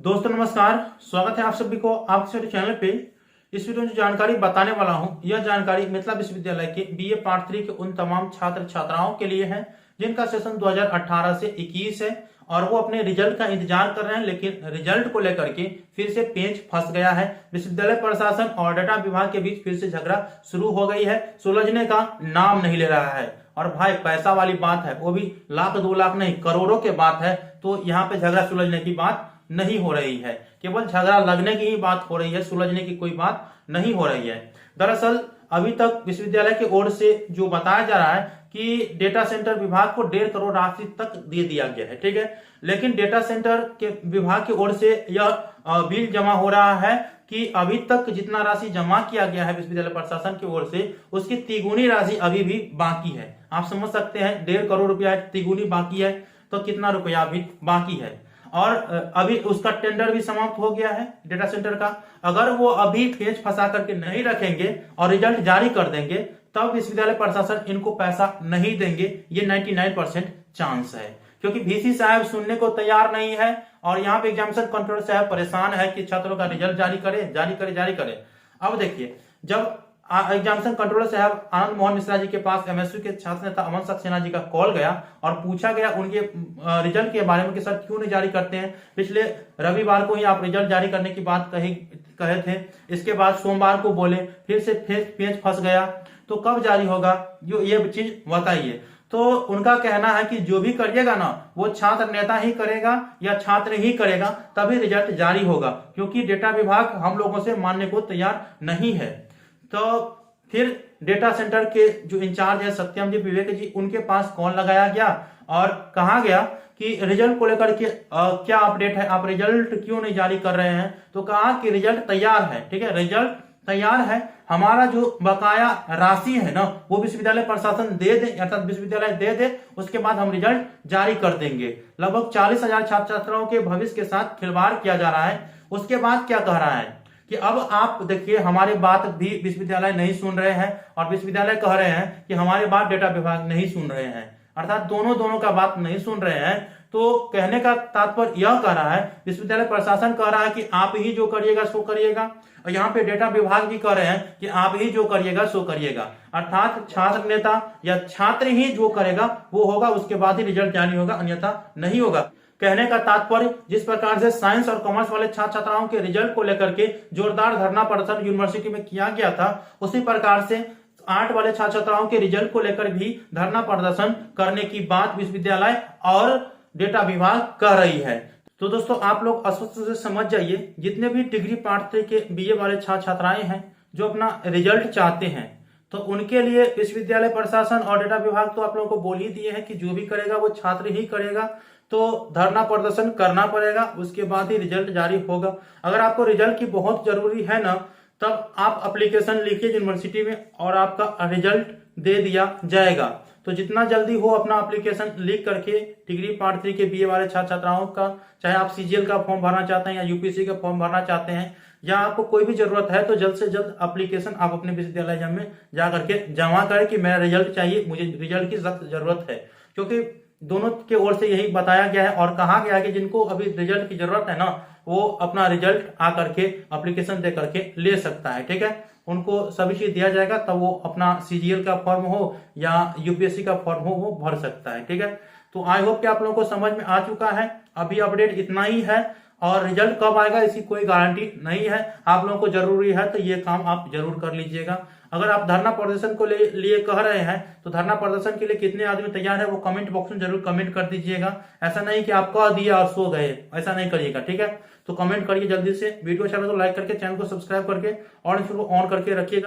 दोस्तों नमस्कार, स्वागत है आप सभी को आपके चैनल पे। इस वीडियो में जो जानकारी बताने वाला हूं, यह जानकारी मिथिला विश्वविद्यालय के बीए पार्ट 3 के उन तमाम छात्र छात्राओं के लिए है जिनका सेशन 2018 से 21 है और वो अपने रिजल्ट का इंतजार कर रहे हैं, लेकिन रिजल्ट को लेकर के फिर से पेंच फंस गया है। विश्वविद्यालय प्रशासन और डाटा विभाग के बीच फिर से झगड़ा शुरू हो गई है। सुलझने का नाम नहीं ले रहा है और भाई पैसा वाली बात है, वो भी लाख 2 लाख नहीं, करोड़ों के बात है। तो यहाँ पे झगड़ा सुलझने की बात नहीं हो रही है, केवल झगड़ा लगने की ही बात हो रही है, सुलझने की कोई बात नहीं हो रही है। दरअसल अभी तक विश्वविद्यालय की ओर से जो बताया जा रहा है कि डेटा सेंटर विभाग को 1.5 करोड़ राशि तक दे दिया गया है, ठीक है। लेकिन डेटा सेंटर के विभाग की ओर से यह बिल जमा हो रहा है कि अभी तक जितना राशि जमा किया गया है विश्वविद्यालय प्रशासन की ओर से, उसकी तिगुनी राशि अभी भी बाकी है। आप समझ सकते हैं, 1.5 करोड़ रुपया तिगुनी बाकी है तो कितना रुपया अभी बाकी है। और अभी उसका टेंडर भी समाप्त हो गया है डेटा सेंटर का। अगर वो अभी पेच फंसा करके नहीं रखेंगे और रिजल्ट जारी कर देंगे तब विश्वविद्यालय प्रशासन इनको पैसा नहीं देंगे, ये 99% चांस है। क्योंकि वीसी साहब सुनने को तैयार नहीं है और यहाँ पे एग्जामिनेशन कंट्रोलर साहब परेशान है कि छात्रों का रिजल्ट जारी करे। अब देखिए, जब एग्जामिनेशन कंट्रोलर साहब आनंद मोहन मिश्रा जी के पास एमएसयू के छात्र नेता अमन सक्सेना जी का कॉल गया और पूछा गया उनके रिजल्ट के बारे में कि सर क्यों नहीं जारी करते हैं। पिछले रविवार को ही आप रिजल्ट जारी करने की बात कहे थे, इसके बाद सोमवार को बोले, फिर से पेच फंस गया, तो कब जारी होगा ये चीज बताइए। तो उनका कहना है कि जो भी करिएगा ना वो छात्र नेता ही करेगा या छात्र ही करेगा, तभी रिजल्ट जारी होगा, क्योंकि डेटा विभाग हम लोगों से मानने को तैयार नहीं है। तो फिर डेटा सेंटर के जो इंचार्ज है सत्यम जी विवेक जी, उनके पास कॉल लगाया गया और कहा गया कि रिजल्ट को लेकर के क्या अपडेट है, आप रिजल्ट क्यों नहीं जारी कर रहे हैं। तो कहा कि रिजल्ट तैयार है, ठीक है, रिजल्ट तैयार है, हमारा जो बकाया राशि है ना वो विश्वविद्यालय प्रशासन दे दे, अर्थात विश्वविद्यालय दे दे, उसके बाद हम रिजल्ट जारी कर देंगे। लगभग 40,000 छात्र छात्राओं के भविष्य के साथ खिलवाड़ किया जा रहा है। उसके बाद क्या कह रहा है कि अब आप देखिए, हमारी बात भी विश्वविद्यालय नहीं सुन रहे हैं और विश्वविद्यालय कह रहे हैं कि हमारी बात डेटा विभाग नहीं सुन रहे हैं, अर्थात दोनों का बात नहीं सुन रहे हैं। तो कहने का तात्पर्य यह कह रहा है, विश्वविद्यालय प्रशासन कह रहा है कि आप ही जो करिएगा सो करिएगा, और यहाँ पे डेटा विभाग भी कह रहे हैं कि आप ही जो करिएगा सो करिएगा, अर्थात छात्र नेता या छात्र ही जो करेगा वो होगा, उसके बाद ही रिजल्ट जारी होगा, अन्यथा नहीं होगा। कहने का तात्पर्य, जिस प्रकार से साइंस और कॉमर्स वाले छात्र छात्राओं के रिजल्ट को लेकर के जोरदार धरना प्रदर्शन यूनिवर्सिटी में किया गया था, उसी प्रकार से आर्ट वाले छात्र छात्राओं के रिजल्ट को लेकर भी धरना प्रदर्शन करने की बात विश्वविद्यालय और डेटा विभाग कर रही है। तो दोस्तों आप लोग स्पष्ट से समझ जाइए, जितने भी डिग्री पार्ट 3 के बीए वाले छात्र छात्राएं हैं जो अपना रिजल्ट चाहते हैं, तो उनके लिए विश्वविद्यालय प्रशासन और डेटा विभाग तो आप लोगों को बोल ही दिए हैं कि जो भी करेगा वो छात्र ही करेगा, तो धरना प्रदर्शन करना पड़ेगा, उसके बाद ही रिजल्ट जारी होगा। अगर आपको रिजल्ट की बहुत जरूरी है ना, तब आप एप्लीकेशन लिखिए यूनिवर्सिटी में और आपका रिजल्ट दे दिया जाएगा। तो जितना जल्दी हो अपना एप्लीकेशन लिख करके डिग्री पार्ट 3 के बीए वाले छात्र छात्राओं का, चाहे आप सीजीएल का फॉर्म भरना चाहते हैं या यूपीएससी का फॉर्म भरना चाहते हैं, या आपको कोई भी जरूरत है, तो जल्द से जल्द एप्लीकेशन आप अपने विश्वविद्यालय में जा करके जमा करें कि मेरा रिजल्ट चाहिए, मुझे रिजल्ट की सख्त जरूरत है। क्योंकि दोनों के ओर से यही बताया गया है और कहा गया है कि जिनको अभी रिजल्ट की जरूरत है ना, वो अपना रिजल्ट आकर के एप्लीकेशन दे करके ले सकता है, ठीक है। उनको सभी चीज दिया जाएगा, तब वो अपना सीजीएल का फॉर्म हो या यूपीएससी का फॉर्म हो वो भर सकता है, ठीक है। तो आई होप कि आप लोगों को समझ में आ चुका है। अभी अपडेट इतना ही है और रिजल्ट कब आएगा इसकी कोई गारंटी नहीं है। आप लोगों को जरूरी है तो ये काम आप जरूर कर लीजिएगा। अगर आप धरना प्रदर्शन को लिए कह रहे हैं तो धरना प्रदर्शन के लिए कितने आदमी तैयार है वो कमेंट बॉक्स में जरूर कमेंट कर दीजिएगा। ऐसा नहीं कि आप कह दिया और सो गए, ऐसा नहीं करिएगा, ठीक है। तो कमेंट करिए जल्दी से। वीडियो अच्छा लगे तो लाइक करके चैनल को सब्सक्राइब करके और इसको ऑन करके रखिएगा।